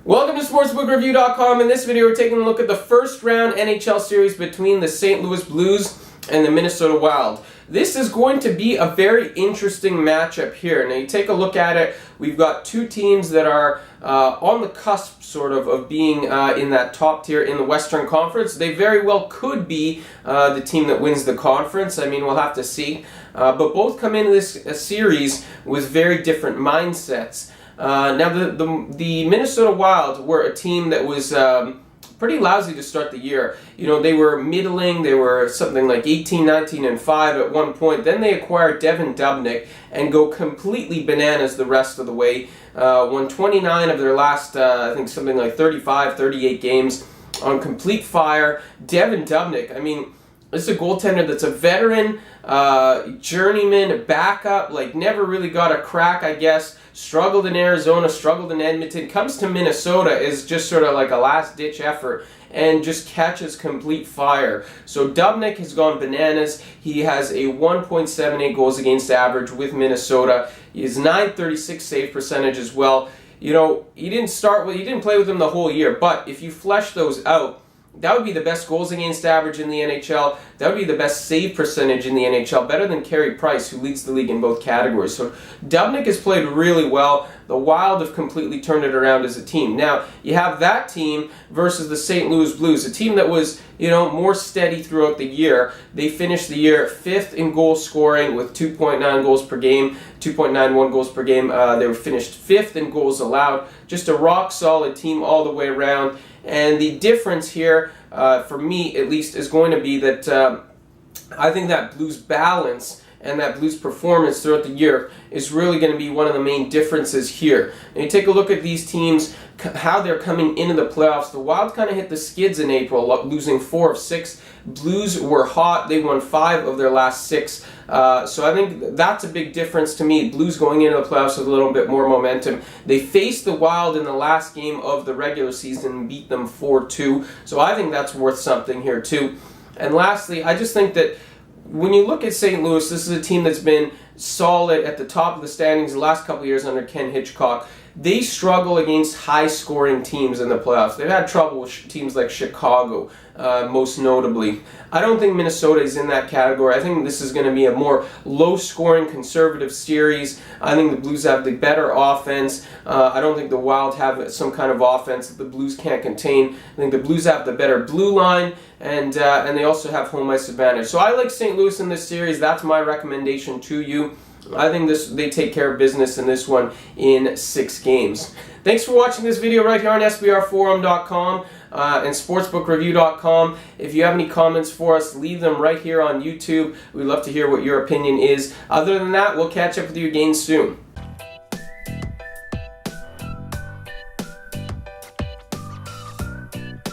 Welcome to sportsbookreview.com. In this video, we're taking a look at the first round NHL series between the St. Louis Blues and the Minnesota Wild. This is going to be a very interesting matchup here. Now, you take a look at it, we've got two teams that are on the cusp, sort of being in that top tier in the Western Conference. They very well could be the team that wins the conference. I mean, we'll have to see. But both come into this series with very different mindsets. Now, the Minnesota Wild were a team that was pretty lousy to start the year. You know, they were middling. They were something like 18, 19, and 5 at one point. Then they acquired Devan Dubnyk and go completely bananas the rest of the way. Won 29 of their last, I think, something like 35, 38 games on complete fire. Devan Dubnyk, I mean, this is a goaltender that's a veteran, journeyman, backup, like never really got a crack, I guess. Struggled in Arizona, struggled in Edmonton, comes to Minnesota is just sort of like a last-ditch effort and just catches complete fire. So Dubnyk has gone bananas. He has a 1.78 goals against average with Minnesota. He has .936 save percentage as well. You know, he didn't play with them the whole year, but if you flesh those out, that would be the best goals against average in the NHL. That would be the best save percentage in the NHL, better than Carey Price, who leads the league in both categories. So Dubnyk has played really well. The Wild have completely turned it around as a team. Now, you have that team versus the St. Louis Blues, a team that was, you know, more steady throughout the year. They finished the year 5th in goal scoring with 2.9 goals per game, 2.91 goals per game. They were finished 5th in goals allowed. Just a rock-solid team all the way around. And the difference here, for me at least, is going to be that I think that Blues balance and that Blues performance throughout the year is really going to be one of the main differences here. And you take a look at these teams, how they're coming into the playoffs. The Wild kind of hit the skids in April, losing 4 of 6. Blues were hot. They won 5 of their last 6. So I think that's a big difference to me. Blues going into the playoffs with a little bit more momentum. They faced the Wild in the last game of the regular season and beat them 4-2. So I think that's worth something here too. And lastly, I just think that when you look at St. Louis, this is a team that's been solid at the top of the standings the last couple of years under Ken Hitchcock. They struggle against high-scoring teams in the playoffs. They've had trouble with teams like Chicago, most notably. I don't think Minnesota is in that category. I think this is going to be a more low-scoring, conservative series. I think the Blues have the better offense. I don't think the Wild have some kind of offense that the Blues can't contain. I think the Blues have the better blue line, and they also have home ice advantage. So I like St. Louis in this series. That's my recommendation to you. I think they take care of business in this one in 6 games. Thanks for watching this video right here on SBRforum.com and sportsbookreview.com. If you have any comments for us, leave them right here on YouTube. We'd love to hear what your opinion is. Other than that, we'll catch up with you again soon.